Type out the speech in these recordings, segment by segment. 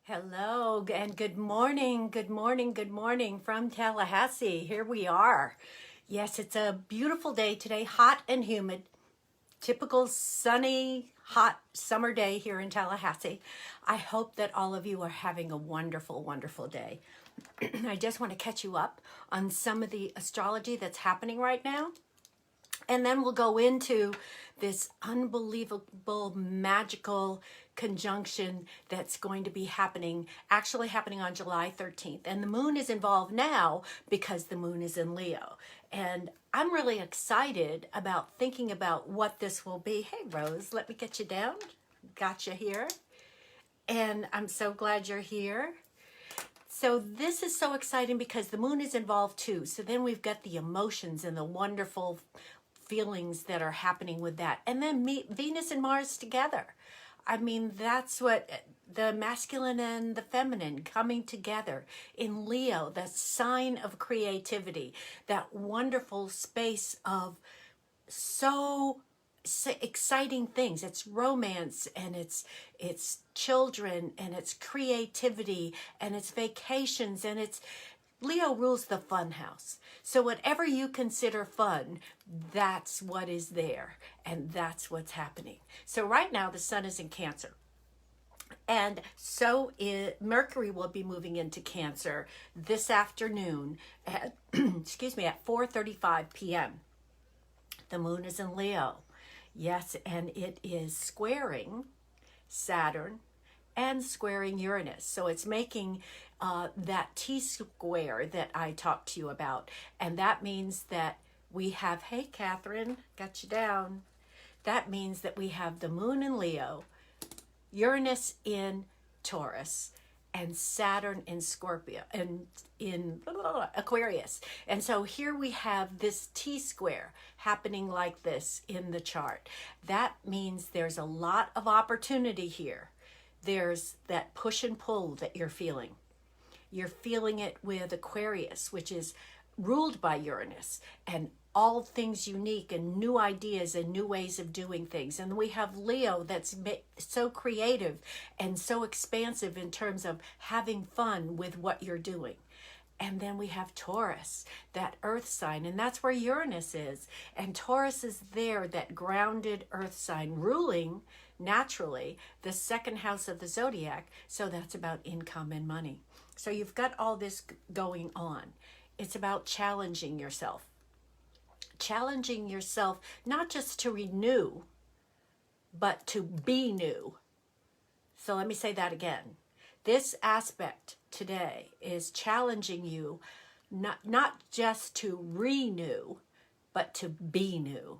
Hello and good morning, good morning, good morning from Tallahassee. Here we are. Yes, it's a beautiful day today, hot and humid. Typical sunny, hot summer day here in Tallahassee. I hope that all of you are having a wonderful, wonderful day. I just want to catch you up on some of the astrology that's happening right now. And then we'll go into this unbelievable, magical conjunction that's going to be actually happening on July 13th. And the moon is involved now because the moon is in Leo. And I'm really excited about thinking about what this will be. Hey, Rose, let me get you down. Got you here. And I'm so glad you're here. So this is so exciting because the moon is involved too. So then we've got the emotions and the wonderful feelings that are happening with that. And then meet Venus and Mars together. I mean, that's what the masculine and the feminine coming together in Leo, the sign of creativity, that wonderful space of so exciting things. It's romance and it's children and it's creativity and it's vacations and it's Leo rules the fun house. So whatever you consider fun, that's what is there and that's what's happening. So right now the sun is in Cancer. And so Mercury will be moving into Cancer this afternoon at excuse me at 4:35 p.m. The moon is in Leo. Yes, and it is squaring Saturn and squaring Uranus. So it's making that T-square that I talked to you about. And that means that we have, hey, Catherine, got you down. That means that we have the moon in Leo, Uranus in Taurus, and Saturn in Scorpio and in Aquarius. And so here we have this T-square happening like this in the chart. That means there's a lot of opportunity here. There's that push and pull that you're feeling. You're feeling it with Aquarius, which is ruled by Uranus, and all things unique and new ideas and new ways of doing things. And we have Leo that's so creative and so expansive in terms of having fun with what you're doing. And then we have Taurus, that earth sign, and that's where Uranus is. And Taurus is there, that grounded earth sign, ruling naturally the second house of the zodiac. So that's about income and money. So you've got all this going on. It's about challenging yourself. Challenging yourself, not just to renew, but to be new. So let me say that again. This aspect today is challenging you not just to renew, but to be new,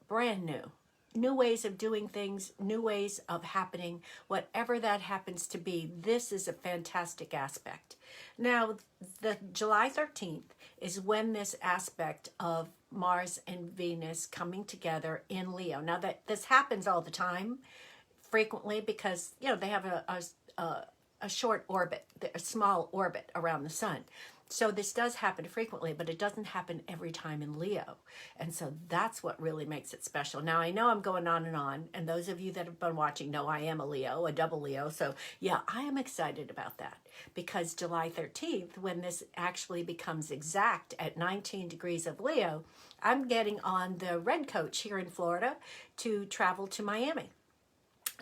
brand new. New ways of doing things, new ways of happening, whatever that happens to be. This is a fantastic aspect. Now, the July 13th is when this aspect of Mars and Venus coming together in Leo. Now, that this happens all the time, frequently, because they have a short orbit, a small orbit around the sun. So this does happen frequently, but it doesn't happen every time in Leo. And so that's what really makes it special. Now, I know I'm going on, and those of you that have been watching know I am a Leo, a double Leo. So yeah, I am excited about that because July 13th, when this actually becomes exact at 19 degrees of Leo, I'm getting on the red coach here in Florida to travel to Miami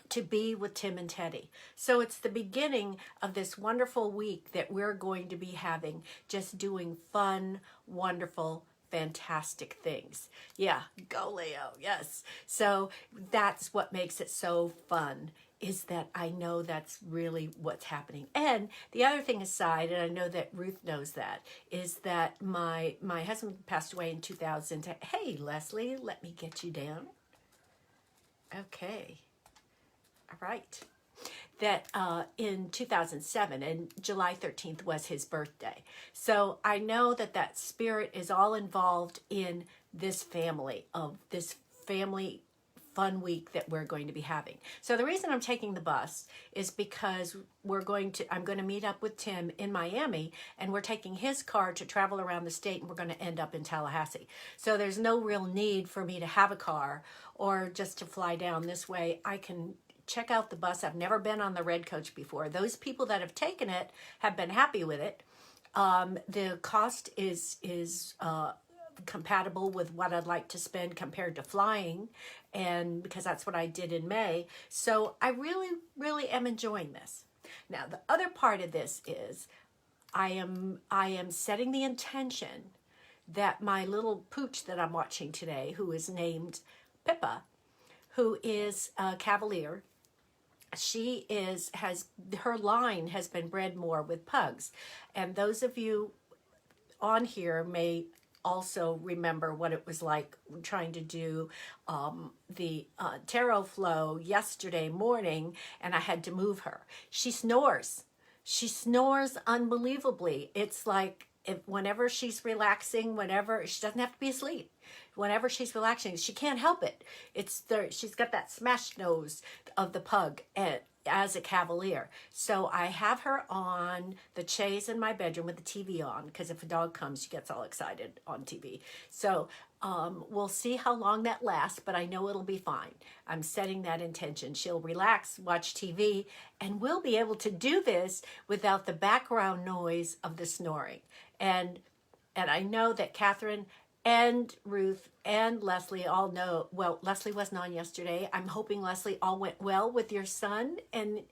to be with Tim and Teddy. So it's the beginning of this wonderful week that we're going to be having, just doing fun, wonderful, fantastic things. Yeah, go Leo, yes. So that's what makes it so fun, is that I know that's really what's happening. And the other thing aside, and I know that Ruth knows that, is that my husband passed away in 2000. Hey, Leslie, let me get you down. Okay. All right. That in 2007, and July 13th was his birthday. So I know that spirit is all involved in this family fun week that we're going to be having. So the reason I'm taking the bus is because I'm going to meet up with Tim in Miami, and we're taking his car to travel around the state, and we're going to end up in Tallahassee. So there's no real need for me to have a car or just to fly down. This way I can check out the bus. I've never been on the Red Coach before. Those people that have taken it have been happy with it. The cost is compatible with what I'd like to spend compared to flying, and because that's what I did in May. So I really am enjoying this. Now, the other part of this is I am setting the intention that my little pooch that I'm watching today, who is named Pippa, who is a Cavalier, her line has been bred more with pugs. And those of you on here may also remember what it was like trying to do the tarot flow yesterday morning, and I had to move her. She snores. She snores unbelievably. It's like whenever she's relaxing, whenever she doesn't have to be asleep, whenever she's relaxing, she can't help it. She's got that smashed nose of the pug as a Cavalier. So I have her on the chaise in my bedroom with the TV on, because if a dog comes, she gets all excited on TV. So we'll see how long that lasts, but I know it'll be fine. I'm setting that intention. She'll relax, watch TV, and we'll be able to do this without the background noise of the snoring. And I know that Catherine and Ruth and Leslie all know, well, Leslie wasn't on yesterday. I'm hoping, Leslie, all went well with your son and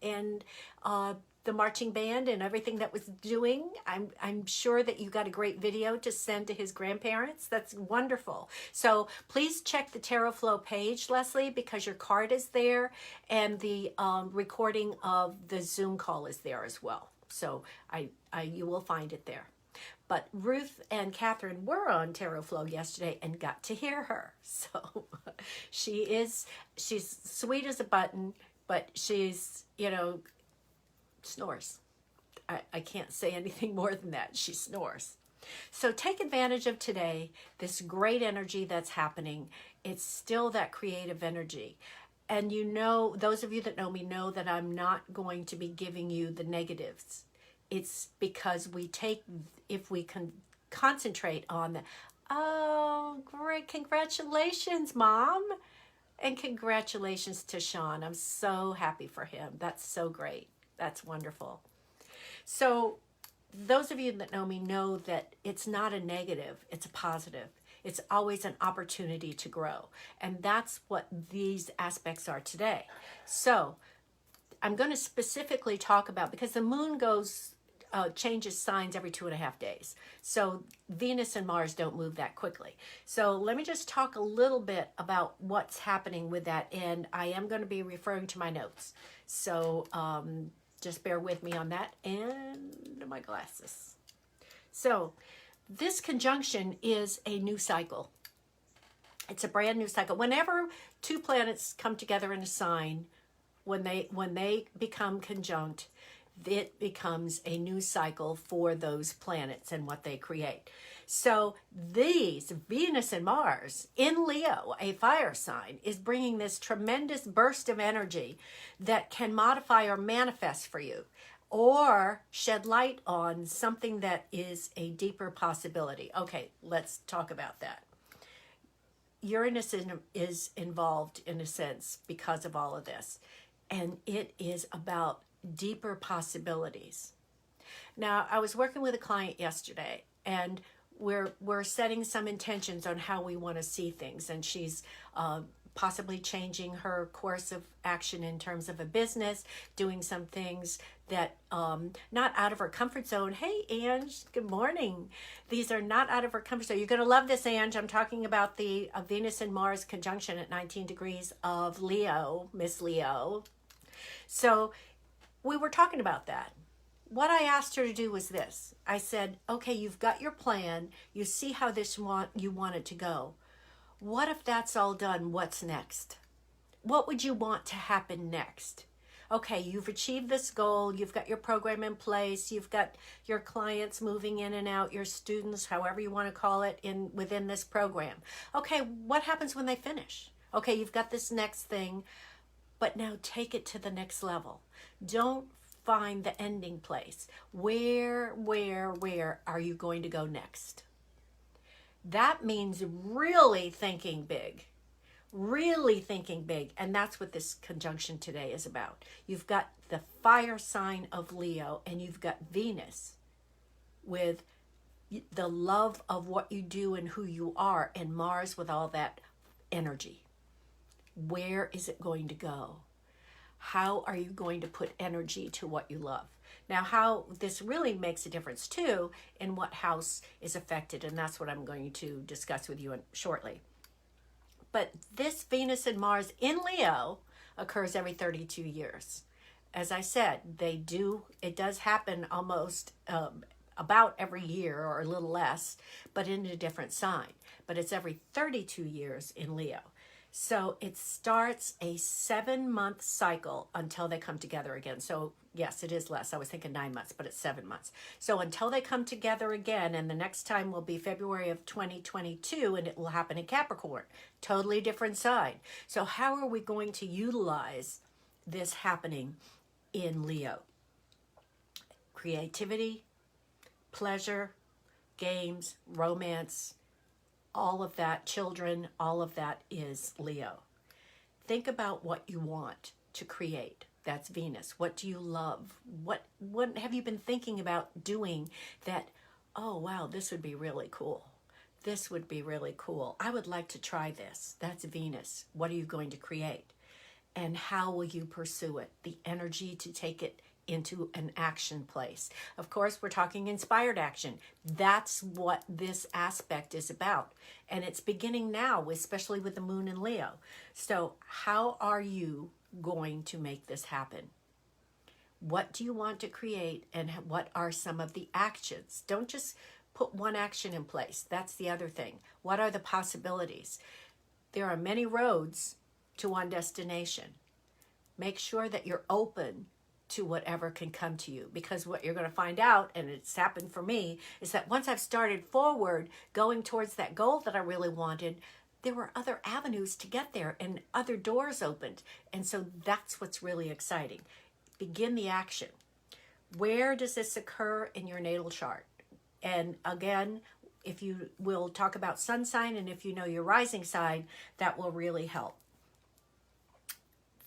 the marching band and everything that was doing. I'm sure that you got a great video to send to his grandparents. That's wonderful. So please check the Tarot Flow page, Leslie, because your card is there and the recording of the Zoom call is there as well. So you will find it there. But Ruth and Catherine were on Tarot Flow yesterday and got to hear her. So she's sweet as a button, but she's, snores. I can't say anything more than that. She snores. So take advantage of today, this great energy that's happening. It's still that creative energy. And those of you that know me know that I'm not going to be giving you the negatives. It's because if we can concentrate on oh, great, congratulations, Mom. And congratulations to Sean. I'm so happy for him. That's so great. That's wonderful. So those of you that know me know that it's not a negative, it's a positive. It's always an opportunity to grow. And that's what these aspects are today. So I'm going to specifically talk about, because the moon changes signs every 2.5 days. So Venus and Mars don't move that quickly. So let me just talk a little bit about what's happening with that. And I am going to be referring to my notes. So just bear with me on that, and my glasses. So this conjunction is a new cycle. It's a brand new cycle. Whenever two planets come together in a sign, when they become conjunct, it becomes a new cycle for those planets and what they create. So these, Venus and Mars in Leo, a fire sign, is bringing this tremendous burst of energy that can modify or manifest for you, or shed light on something that is a deeper possibility. Okay, let's talk about that. Uranus is involved in a sense because of all of this, and it is about deeper possibilities. Now, I was working with a client yesterday, and we're setting some intentions on how we want to see things, and she's possibly changing her course of action in terms of a business, doing some things that not out of her comfort zone. Hey, Ange, good morning. These are not out of her comfort zone. You're going to love this, Ange. I'm talking about the Venus and Mars conjunction at 19 degrees of Leo, Miss Leo. So we were talking about that. What I asked her to do was this. I said, okay, you've got your plan. You see how you want it to go. What if that's all done? What's next? What would you want to happen next? Okay, you've achieved this goal. You've got your program in place. You've got your clients moving in and out, your students, however you want to call it, within this program. Okay, what happens when they finish? Okay, you've got this next thing, but now take it to the next level. Don't find the ending place. Where are you going to go next? That means really thinking big. really thinking big. And that's what this conjunction today is about. You've got the fire sign of Leo, and you've got Venus with the love of what you do and who you are, and Mars with all that energy. Where is it going to go? How are you going to put energy to what you love? Now, how this really makes a difference too in what house is affected, and that's what I'm going to discuss with you shortly. But this Venus and Mars in Leo occurs every 32 years. As I said, it does happen almost about every year or a little less, but in a different sign. But it's every 32 years in Leo. So it starts a 7-month cycle until they come together again. So yes, it is less. I was thinking 9 months, but it's 7 months. So until they come together again, and the next time will be February of 2022, and it will happen in Capricorn, totally different sign. So how are we going to utilize this happening in Leo? Creativity, pleasure, games, romance, all of that, children, all of that is Leo. Think about what you want to create. That's Venus. What do you love? What have you been thinking about doing that, oh wow, this would be really cool. This would be really cool. I would like to try this. That's Venus. What are you going to create? And how will you pursue it? The energy to take it into an action place. Of course, we're talking inspired action. That's what this aspect is about. And it's beginning now, especially with the moon in Leo. So how are you going to make this happen? What do you want to create, and what are some of the actions? Don't just put one action in place. That's the other thing. What are the possibilities? There are many roads to one destination. Make sure that you're open to whatever can come to you, because what you're going to find out, and it's happened for me, is that once I've started forward going towards that goal that I really wanted, there were other avenues to get there and other doors opened. And so that's what's really exciting. Begin the action. Where does this occur in your natal chart? And again, if you will talk about sun sign, and if you know your rising sign, that will really help.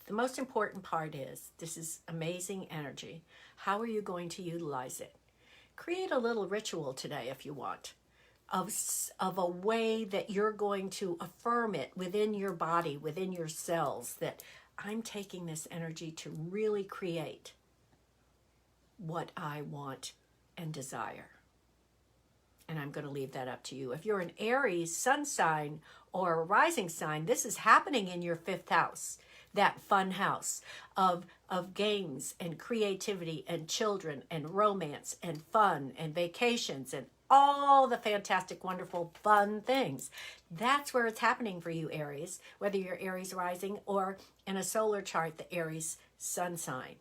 The most important part is, this is amazing energy. How are you going to utilize it? Create a little ritual today if you want, of a way that you're going to affirm it within your body, within your cells, that I'm taking this energy to really create what I want and desire. And I'm going to leave that up to you. If you're an Aries sun sign or a rising sign, this is happening in your 5th house. That fun house of games and creativity and children and romance and fun and vacations and all the fantastic, wonderful, fun things. That's where it's happening for you, Aries, whether you're Aries rising or in a solar chart, the Aries sun sign.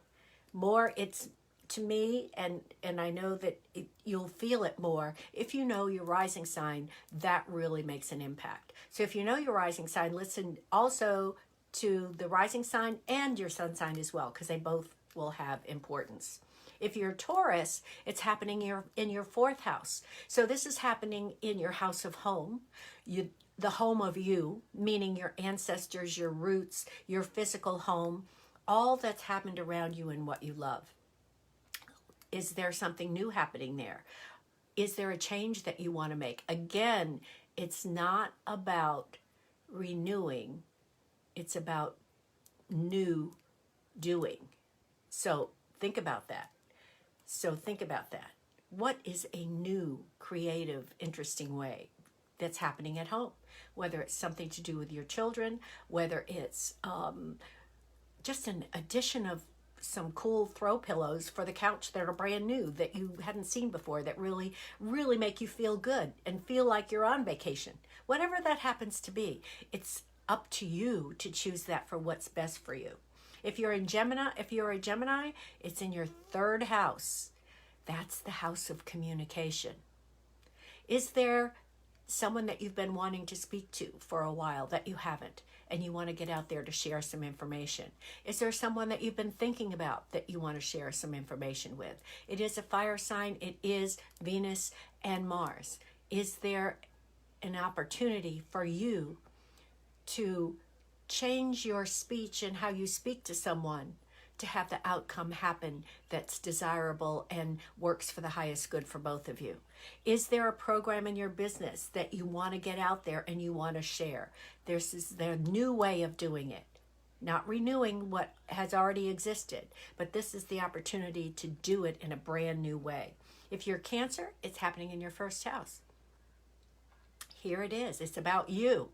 More, it's to me, and I know that you'll feel it more if you know your rising sign. That really makes an impact. So if you know your rising sign, listen also to the rising sign and your sun sign as well, because they both will have importance. If you're Taurus, it's happening in your 4th house. So this is happening in your house of home, the home of you, meaning your ancestors, your roots, your physical home, all that's happened around you and what you love. Is there something new happening there? Is there a change that you want to make? Again, it's not about renewing. It's about new doing. So think about that. What is a new, creative, interesting way that's happening at home? Whether it's something to do with your children, whether it's just an addition of some cool throw pillows for the couch that are brand new that you hadn't seen before, that really, really make you feel good and feel like you're on vacation. Whatever that happens to be, it's up to you to choose that for what's best for you. If you're a Gemini, it's in your 3rd house. That's the house of communication. Is there someone that you've been wanting to speak to for a while that you haven't, and you want to get out there to share some information? Is there someone that you've been thinking about that you want to share some information with? It is a fire sign. It is Venus and Mars. Is there an opportunity for you to change your speech and how you speak to someone to have the outcome happen that's desirable and works for the highest good for both of you? Is there a program in your business that you want to get out there and you want to share? This is their new way of doing it. Not renewing what has already existed, but this is the opportunity to do it in a brand new way. If you're Cancer, it's happening in your first house. Here it is. It's about you.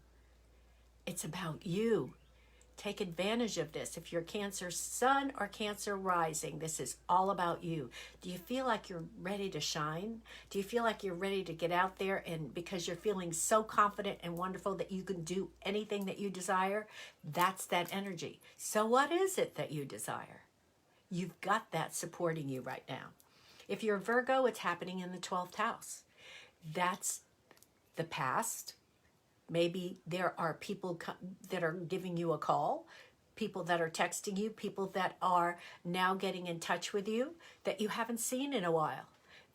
It's about you. Take advantage of this. If you're Cancer Sun or Cancer Rising, this is all about you. Do you feel like you're ready to shine? Do you feel like you're ready to get out there, and because you're feeling so confident and wonderful that you can do anything that you desire? That's that energy. So what is it that you desire? You've got that supporting you right now. If you're Virgo, it's happening in the 12th house. That's the past. Maybe there are people that are giving you a call, people that are texting you, people that are now getting in touch with you that you haven't seen in a while.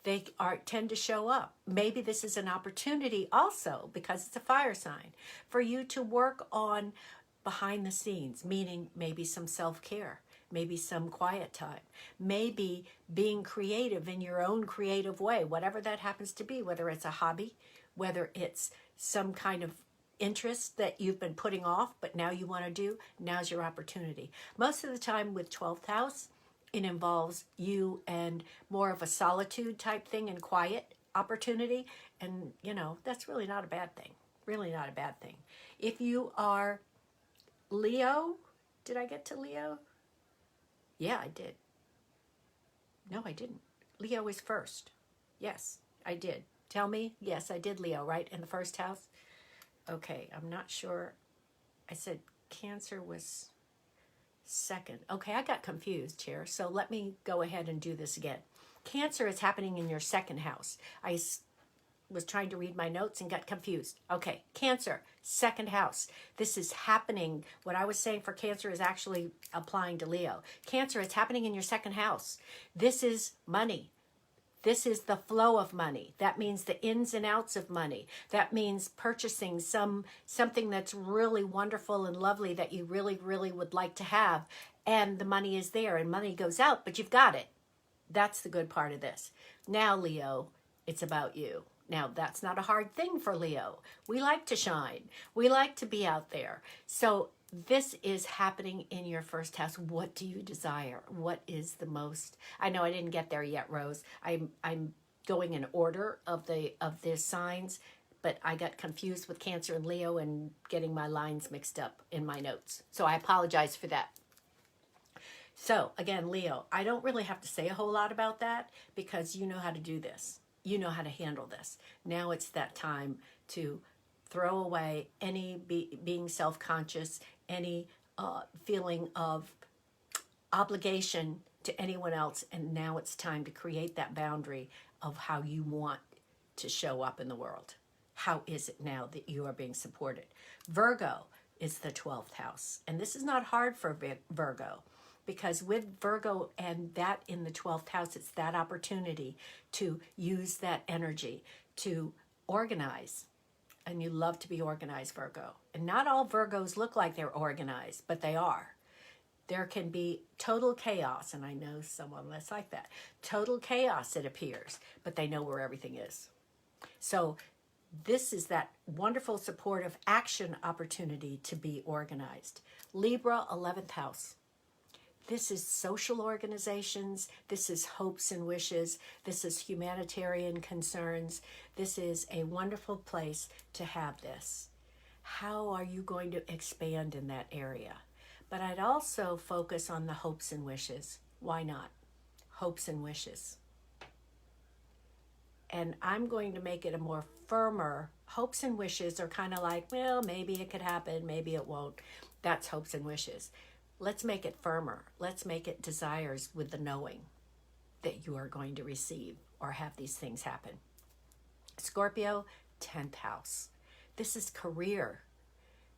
They tend to show up. Maybe this is an opportunity also, because it's a fire sign, for you to work on behind the scenes, meaning maybe some self-care, maybe some quiet time, maybe being creative in your own creative way, whatever that happens to be, whether it's a hobby, whether it's some kind of interest that you've been putting off, but now you want to do. Now's your opportunity. Most of the time with 12th house, it involves you and more of a solitude type thing and quiet opportunity. And, that's really not a bad thing. Really not a bad thing. If you are Leo, did I get to Leo? Yeah, I did. No, I didn't. Leo is first. Yes, I did. Tell me. Yes, I did Leo, right? In the first house? Okay, I'm not sure. I said Cancer was second. Okay, I got confused here. So let me go ahead and do this again. Cancer is happening in your second house. I was trying to read my notes and got confused. Okay, Cancer, second house. This is happening. What I was saying for Cancer is actually applying to Leo. Cancer, it's happening in your second house. This is money. This is the flow of money. That means the ins and outs of money. That means purchasing something that's really wonderful and lovely that you really, really would like to have. And the money is there and money goes out, but you've got it. That's the good part of this. Now, Leo, it's about you. Now, that's not a hard thing for Leo. We like to shine. We like to be out there. So this is happening in your first house. What do you desire? What is the most? I know I didn't get there yet, Rose. I'm going in order of the signs, but I got confused with Cancer and Leo and getting my lines mixed up in my notes. So I apologize for that. So again, Leo, I don't really have to say a whole lot about that because you know how to do this. You know how to handle this. Now it's that time to throw away any being self-conscious, any feeling of obligation to anyone else. And now it's time to create that boundary of how you want to show up in the world. How is it now that you are being supported? Virgo is the 12th house. And this is not hard for Virgo, because with Virgo and that in the 12th house, it's that opportunity to use that energy to organize. And you love to be organized, Virgo. And not all Virgos look like they're organized, but they are. There can be total chaos, and I know someone that's like that. Total chaos, it appears, but they know where everything is. So this is that wonderful supportive action opportunity to be organized. Libra, 11th house. This is social organizations. This is hopes and wishes. This is humanitarian concerns. This is a wonderful place to have this. How are you going to expand in that area? But I'd also focus on the hopes and wishes. Why not? Hopes and wishes. And I'm going to make it a more firmer. Hopes and wishes are kind of like, well, maybe it could happen, maybe it won't. That's hopes and wishes. Let's make it firmer. Let's make it desires with the knowing that you are going to receive or have these things happen. Scorpio, 10th house. This is career.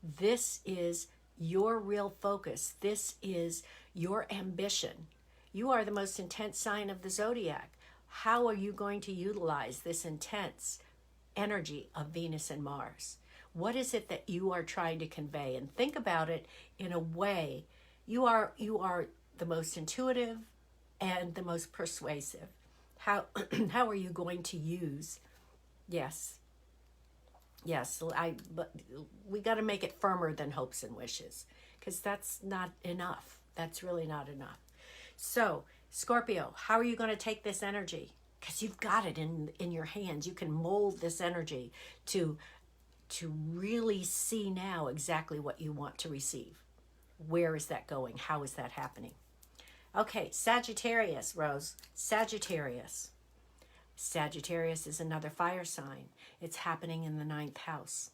This is your real focus. This is your ambition. You are the most intense sign of the zodiac. How are you going to utilize this intense energy of Venus and Mars? What is it that you are trying to convey? And think about it in a way. You are the most intuitive and the most persuasive. How how are you going to use? Yes, yes. But we got to make it firmer than hopes and wishes, because that's not enough. That's really not enough. So, Scorpio, how are you going to take this energy? Because you've got it in your hands. You can mold this energy to really see now exactly what you want to receive. Where is that going? How is that happening? Okay, Sagittarius, Rose. Sagittarius. Sagittarius is another fire sign. It's happening in the ninth house.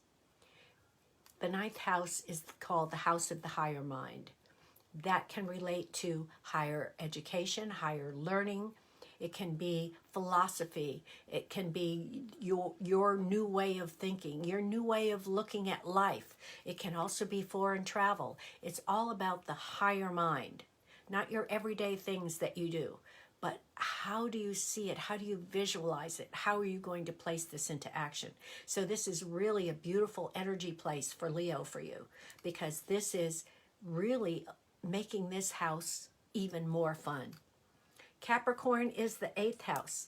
The ninth house is called the house of the higher mind. That can relate to higher education, higher learning. It can be philosophy. It can be your new way of thinking, your new way of looking at life. It can also be foreign travel. It's all about the higher mind, not your everyday things that you do, but how do you see it? How do you visualize it? How are you going to place this into action? So this is really a beautiful energy place for Leo for you, because this is really making this house even more fun. Capricorn is the eighth house.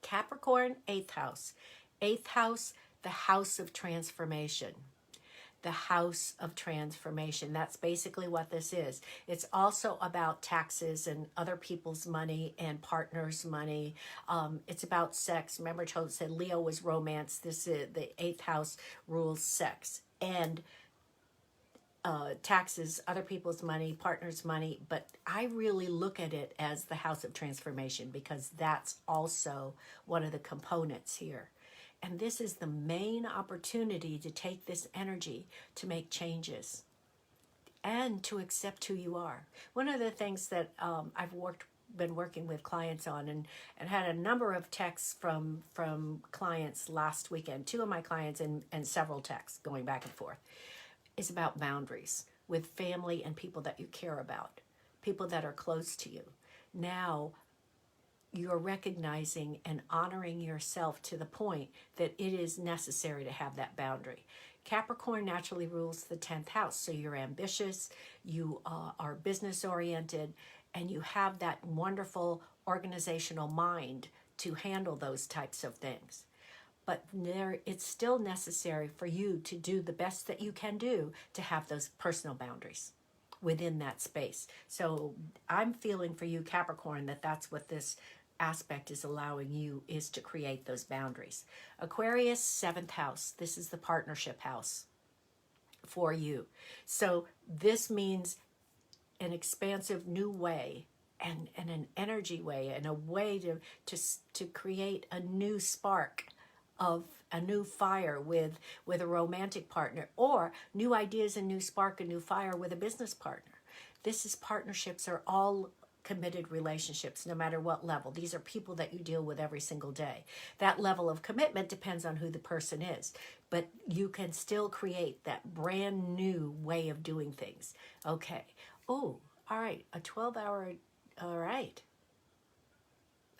Capricorn, eighth house. Eighth house, the house of transformation. The house of transformation. That's basically what this is. It's also about taxes and other people's money and partners' money. It's about sex. Remember, I said Leo was romance. This is the eighth house rules sex and taxes, other people's money, partners' money, but I really look at it as the house of transformation, because that's also one of the components here. And this is the main opportunity to take this energy to make changes and to accept who you are. One of the things that I've been working with clients on, and had a number of texts from clients last weekend, two of my clients and several texts going back and forth, is about boundaries with family and people that you care about, people that are close to you. Now, you're recognizing and honoring yourself to the point that it is necessary to have that boundary. Capricorn naturally rules the 10th house, so you're ambitious, you are business oriented, and you have that wonderful organizational mind to handle those types of things. But it's still necessary for you to do the best that you can do to have those personal boundaries within that space. So I'm feeling for you, Capricorn, that's what this aspect is allowing you, is to create those boundaries. Aquarius, 7th house. This is the partnership house for you. So this means an expansive new way and an energy way, and a way to create a new spark of a new fire with a romantic partner, or new ideas and new spark, a new fire with a business partner. Partnerships are all committed relationships, no matter what level. These are people that you deal with every single day. That level of commitment depends on who the person is, but you can still create that brand new way of doing things. Okay. Oh, all right. A 12-hour. All right.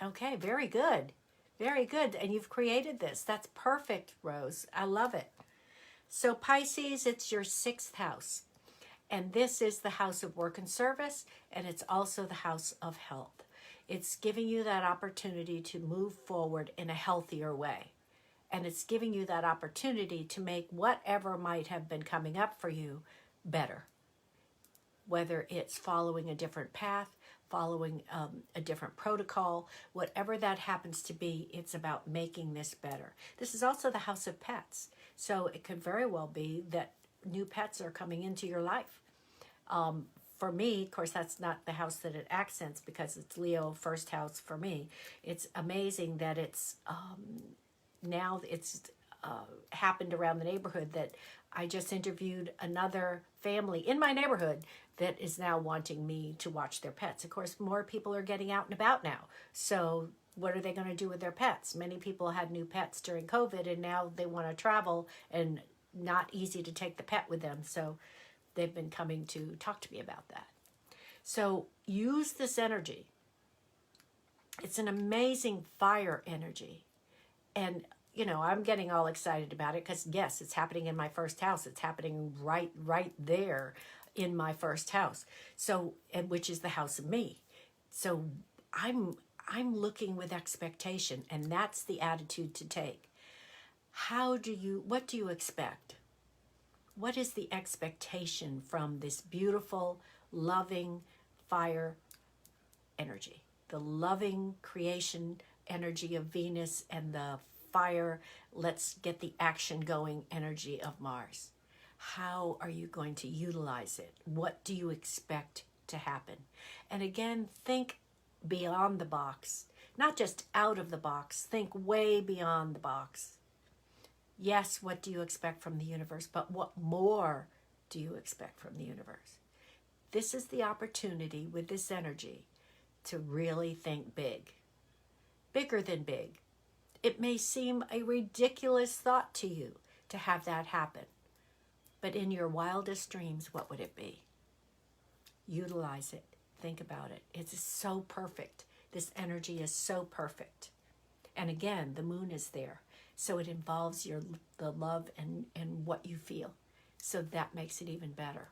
Okay. Very good. Very good. And you've created this. That's perfect, Rose. I love it. So Pisces, it's your 6th house. And this is the house of work and service, and it's also the house of health. It's giving you that opportunity to move forward in a healthier way. And it's giving you that opportunity to make whatever might have been coming up for you better. Whether it's following a different path, following a different protocol, whatever that happens to be, it's about making this better. This is also the house of pets. So it could very well be that new pets are coming into your life. For me, of course, that's not the house that it accents, because it's Leo, first house for me. It's amazing that it's now it's happened around the neighborhood, that I just interviewed another family in my neighborhood that is now wanting me to watch their pets. Of course, more people are getting out and about now. So what are they going to do with their pets? Many people had new pets during COVID, and now they want to travel, and not easy to take the pet with them. So they've been coming to talk to me about that. So use this energy. It's an amazing fire energy. And I'm getting all excited about it because yes, it's happening in my first house. It's happening right there in my first house. So, and which is the house of me. So I'm looking with expectation, and that's the attitude to take. What do you expect? What is the expectation from this beautiful, loving fire energy? The loving creation energy of Venus and the fire, let's get the action going energy of Mars. How are you going to utilize it? What do you expect to happen? And again, think beyond the box, not just out of the box, think way beyond the box. Yes, what do you expect from the universe? But what more do you expect from the universe? This is the opportunity with this energy to really think big, bigger than big. It may seem a ridiculous thought to you to have that happen, but in your wildest dreams, what would it be? Utilize it. Think about it. It's so perfect. This energy is so perfect. And again, the moon is there. So it involves the love and what you feel. So that makes it even better.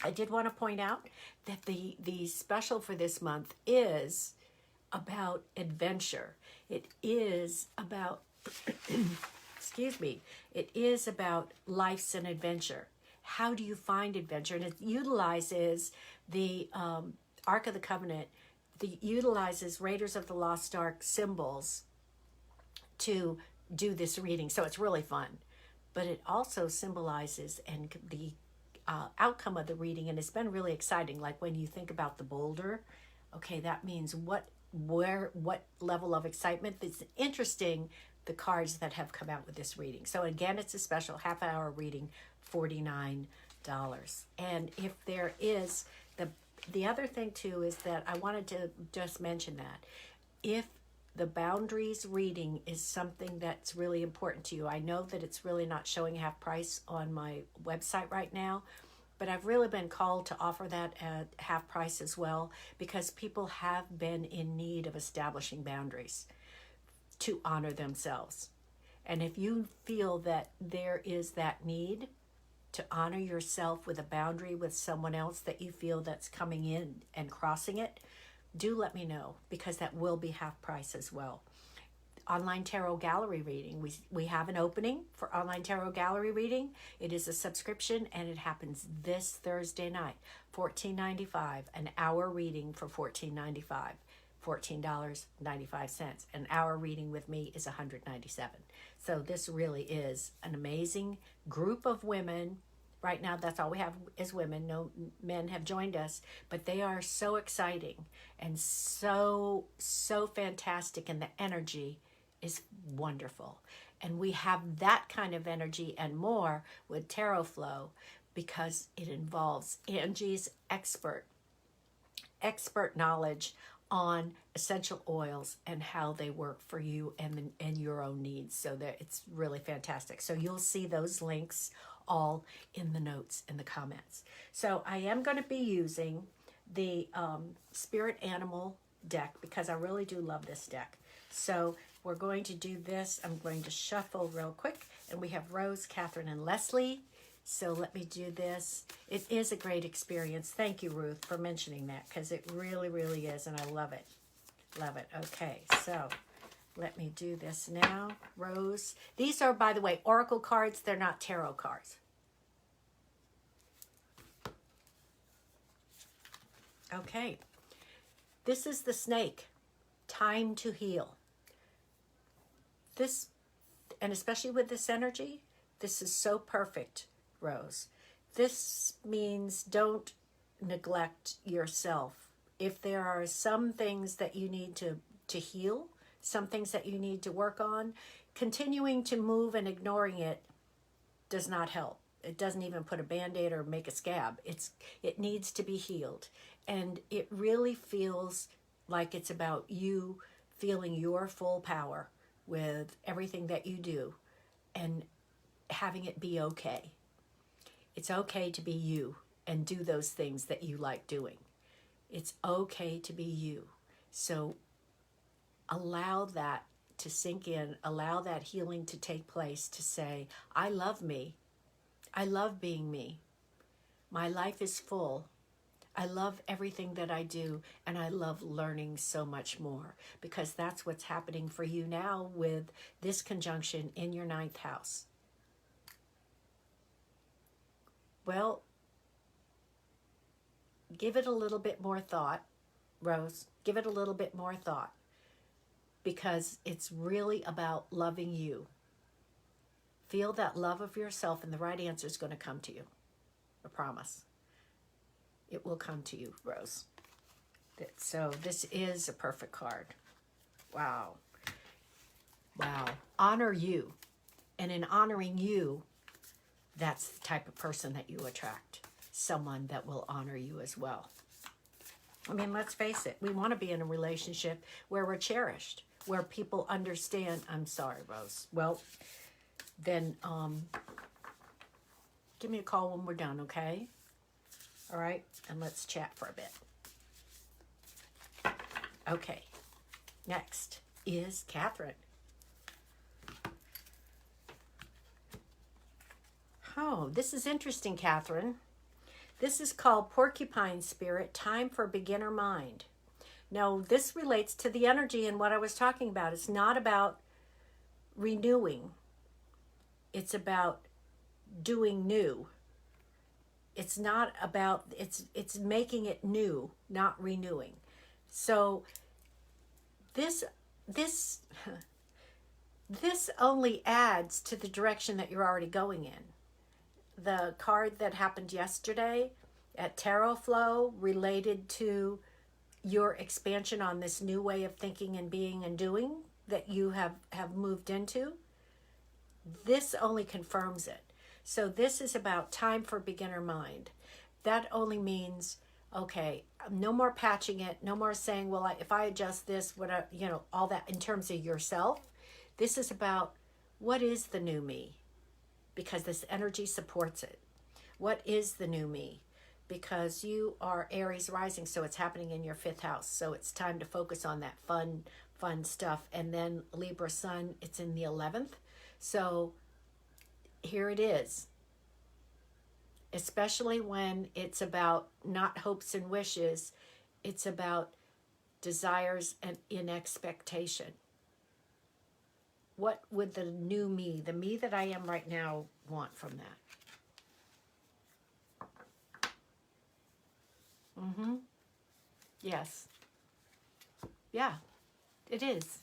I did want to point out that the special for this month is about adventure. It is about, excuse me, it is about life's an adventure. How do you find adventure? And it utilizes the Ark of the Covenant, utilizes Raiders of the Lost Ark symbols to do this reading. So it's really fun. But it also symbolizes and the outcome of the reading, and it's been really exciting. Like when you think about the boulder, okay, that means what level of excitement. It's interesting, the cards that have come out with this reading. So again, it's a special half-hour reading, $49. And if there is the other thing too is that I wanted to just mention that if the boundaries reading is something that's really important to you. I know that it's really not showing half price on my website right now, but I've really been called to offer that at half price as well because people have been in need of establishing boundaries to honor themselves. And if you feel that there is that need to honor yourself with a boundary with someone else that you feel that's coming in and crossing it, do let me know because that will be half price as well. Online tarot gallery reading. We have an opening for online tarot gallery reading. It is a subscription and it happens this Thursday night. $14.95, an hour reading for $14.95. $14.95. An hour reading with me is $197. So this really is an amazing group of women. Right now, that's all we have is women. No men have joined us, but they are so exciting and so fantastic, and the energy is wonderful. And we have that kind of energy and more with Tarot Flow because it involves Angie's expert knowledge on essential oils and how they work for you and your own needs. So that it's really fantastic. So you'll see those links all in the notes in the comments. So I am going to be using the Spirit Animal deck because I really do love this deck. So we're going to do this. I'm going to shuffle real quick, and we have Rose, Catherine, and Leslie. So let me do this. It is a great experience. Thank you, Ruth, for mentioning that because it really, really is, and I love it. Love it. Okay, so let me do this now. Rose. These are, by the way, oracle cards. They're not tarot cards. Okay. This is the snake. Time to heal. This, and especially with this energy, this is so perfect, Rose. This means don't neglect yourself. If there are some things that you need to heal, some things that you need to work on, continuing to move and ignoring it does not help. It doesn't even put a Band-Aid or make a scab. It needs to be healed. And it really feels like it's about you feeling your full power with everything that you do and having it be okay. It's okay to be you and do those things that you like doing. It's okay to be you. So allow that to sink in, allow that healing to take place, to say, I love me. I love being me. My life is full. I love everything that I do, and I love learning so much more, because that's what's happening for you now with this conjunction in your 9th house. Well, give it a little bit more thought, Rose. Give it a little bit more thought, because it's really about loving you. Feel that love of yourself, and the right answer is going to come to you. I promise. It will come to you, Rose. So this is a perfect card. Wow. Wow. Honor you. And in honoring you, that's the type of person that you attract. Someone that will honor you as well. I mean, let's face it. We want to be in a relationship where we're cherished, where people understand. I'm sorry, Rose. Well, then give me a call when we're done, okay? All right, and let's chat for a bit. Okay, next is Catherine. Oh, this is interesting, Catherine. This is called Porcupine Spirit, Time for Beginner Mind. Now, this relates to the energy and what I was talking about. It's not about renewing. It's about doing new. It's not about, it's making it new, not renewing. So this only adds to the direction that you're already going in. The card that happened yesterday at Tarot Flow related to your expansion on this new way of thinking and being and doing that you have moved into. This only confirms it. So this is about time for beginner mind. That only means, okay, no more patching it, no more saying, well, if I adjust this, what, all that in terms of yourself. This is about what is the new me, because this energy supports it. What is the new me? Because you are Aries rising, so it's happening in your 5th house. So it's time to focus on that fun stuff. And then Libra Sun, it's in the 11th. So here it is. Especially when it's about not hopes and wishes, it's about desires and in expectation. What would the new me, the me that I am right now, want from that? Yes. Yeah, it is.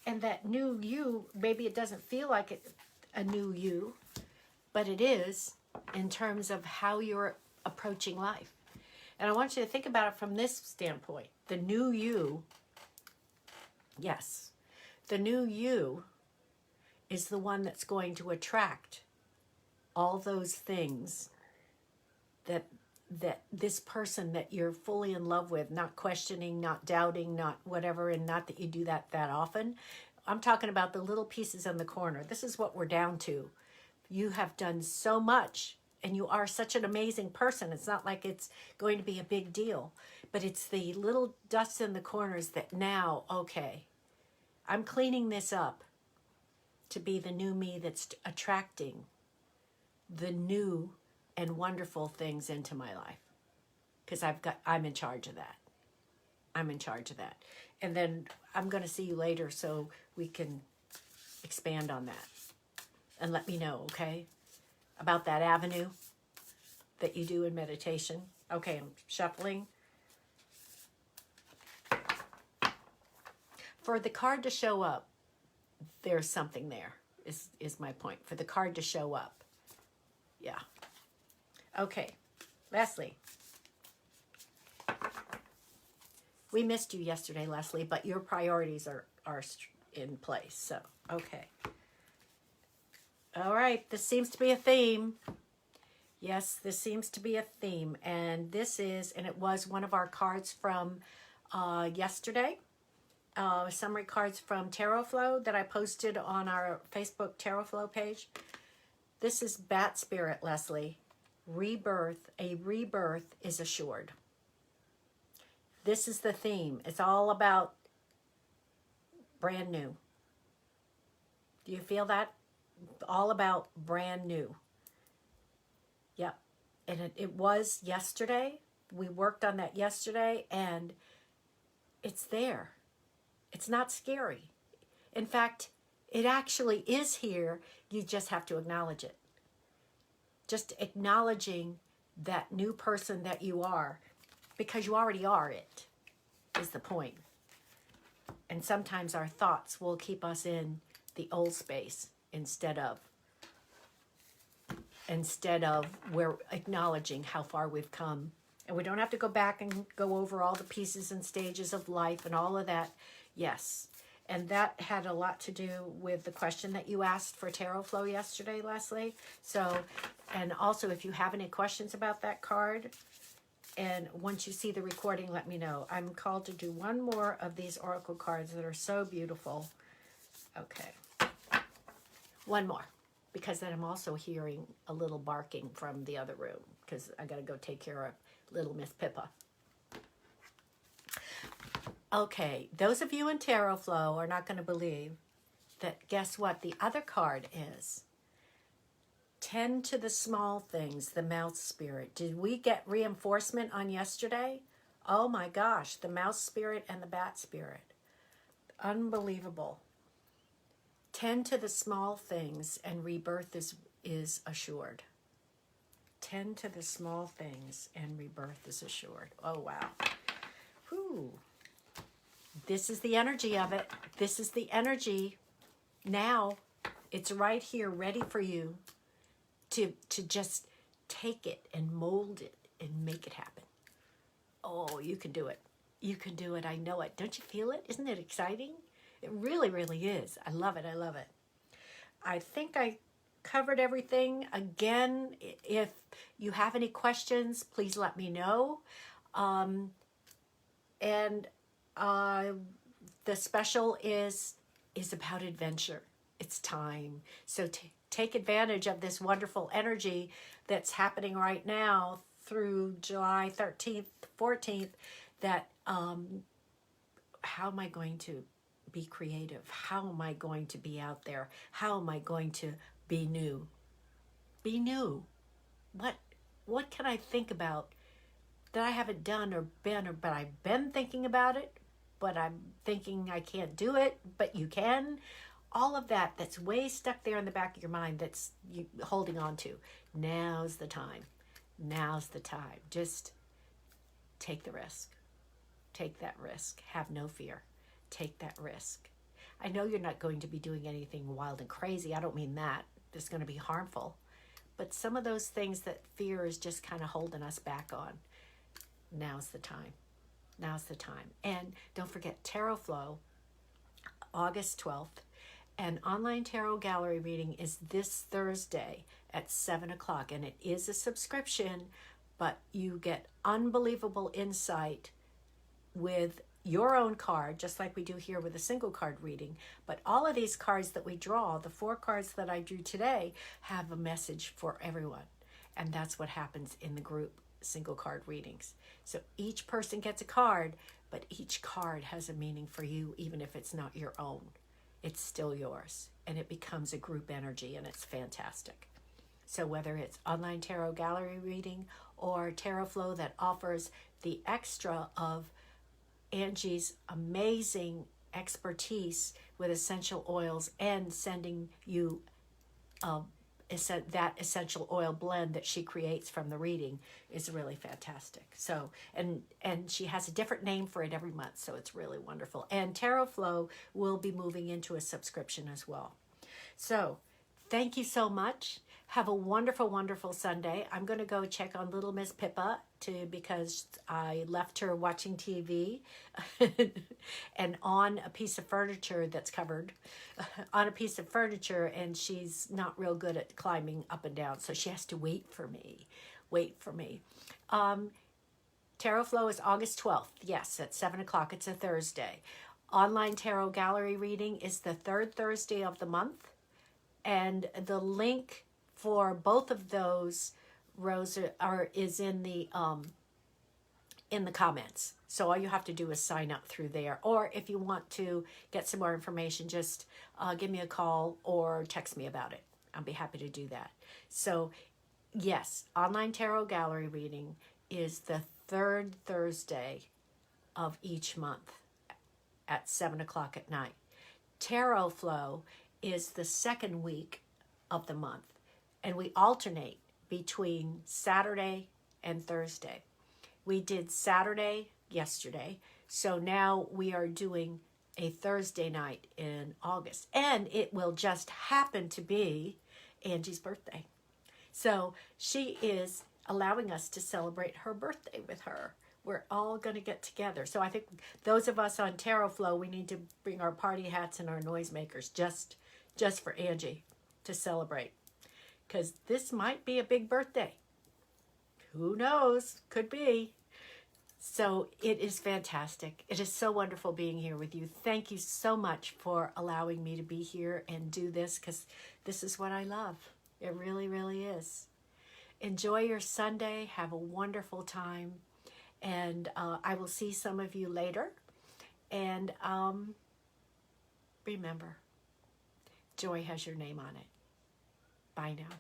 And that new you, maybe it doesn't feel like it, a new you, but it is in terms of how you're approaching life. And I want you to think about it from this standpoint. The new you, yes, the new you is the one that's going to attract all those things that this person that you're fully in love with, not questioning, not doubting, not whatever, and not that you do that often. I'm talking about the little pieces in the corner. This is what we're down to. You have done so much, and you are such an amazing person. It's not like it's going to be a big deal, but it's the little dust in the corners that now, okay, I'm cleaning this up to be the new me that's attracting the new and wonderful things into my life, because I'm in charge of that. I'm in charge of that. And then I'm going to see you later so we can expand on that. And let me know, okay, about that avenue that you do in meditation. Okay, I'm shuffling. For the card to show up, there's something there, is my point. For the card to show up. Yeah. Okay, Leslie. We missed you yesterday, Leslie, but your priorities are in place. So, okay. All right, this seems to be a theme. Yes, this seems to be a theme. And this is, and it was one of our cards from yesterday. Summary cards from Tarot Flow that I posted on our Facebook Tarot Flow page. This is Bat Spirit, Leslie. Rebirth, a rebirth is assured. This is the theme. It's all about brand new. Do you feel that? All about brand new. Yep. And it was yesterday. We worked on that yesterday, and it's there. It's not scary. In fact, it actually is here. You just have to acknowledge it. Just acknowledging that new person that you are, because you already are it, is the point. And sometimes our thoughts will keep us in the old space instead of we're acknowledging how far we've come. And we don't have to go back and go over all the pieces and stages of life and all of that. Yes. And that had a lot to do with the question that you asked for Tarot Flow yesterday, Leslie. So, and also if you have any questions about that card, and once you see the recording, let me know. I'm called to do one more of these oracle cards that are so beautiful. Okay. One more, because then I'm also hearing a little barking from the other room, because I got to go take care of little Miss Pippa. Okay, those of you in Tarot Flow are not going to believe that, guess what the other card is? Tend to the small things, the mouse spirit. Did we get reinforcement on yesterday? Oh my gosh, the mouse spirit and the bat spirit. Unbelievable. Tend to the small things and rebirth is assured. Tend to the small things and rebirth is assured. Oh, wow. Whew. This is the energy of it. This is the energy now. It's right here ready for you to just take it and mold it and make it happen. Oh, you can do it. You can do it. I know it. Don't you feel it? Isn't it exciting? It really, really is. I love it. I love it. I think I covered everything. Again, if you have any questions, please let me know. The special is about adventure. It's time. So take advantage of this wonderful energy that's happening right now through July 13th, 14th, that how am I going to be creative? How am I going to be out there? How am I going to be new? Be new. What can I think about that I haven't done or been, but I've been thinking about it, but I'm thinking I can't do it, but you can. All of that that's way stuck there in the back of your mind that's you holding on to. Now's the time. Now's the time. Just take the risk. Take that risk. Have no fear. Take that risk. I know you're not going to be doing anything wild and crazy. I don't mean that. It's going to be harmful. But some of those things that fear is just kind of holding us back on. Now's the time. Now's the time. And don't forget Tarot Flow, August 12th. And online tarot gallery reading is this Thursday at 7 o'clock. And it is a subscription, but you get unbelievable insight with your own card, just like we do here with a single card reading. But all of these cards that we draw, the 4 cards that I drew today, have a message for everyone. And that's what happens in the group single card readings. So each person gets a card, but each card has a meaning for you, even if it's not your own. It's still yours, and it becomes a group energy, and it's fantastic. So whether it's online tarot gallery reading or Tarot Flow that offers the extra of Angie's amazing expertise with essential oils and sending you that essential oil blend that she creates from the reading is really fantastic. So, and she has a different name for it every month, so it's really wonderful. And Tarot Flow will be moving into a subscription as well. So, thank you so much. Have a wonderful, wonderful Sunday. I'm going to go check on little Miss Pippa because I left her watching TV and on a piece of furniture that's covered on a piece of furniture, and she's not real good at climbing up and down, so she has to wait for me. Tarot Flow is August 12th. Yes, at 7 o'clock. It's a Thursday. Online tarot gallery reading is the 3rd Thursday of the month, and the link for both of those, Rose, is in the in the comments. So all you have to do is sign up through there. Or if you want to get some more information, just give me a call or text me about it. I'll be happy to do that. So yes, online tarot gallery reading is the third Thursday of each month at 7 o'clock at night. Tarot Flow is the second week of the month, and we alternate between Saturday and Thursday. We did Saturday yesterday, so now we are doing a Thursday night in August, and it will just happen to be Angie's birthday. So she is allowing us to celebrate her birthday with her. We're all going to get together. So I think those of us on Tarot Flow, we need to bring our party hats and our noisemakers just for Angie to celebrate. Because this might be a big birthday. Who knows? Could be. So it is fantastic. It is so wonderful being here with you. Thank you so much for allowing me to be here and do this, because this is what I love. It really, really is. Enjoy your Sunday. Have a wonderful time. And I will see some of you later. And remember, joy has your name on it. Bye now.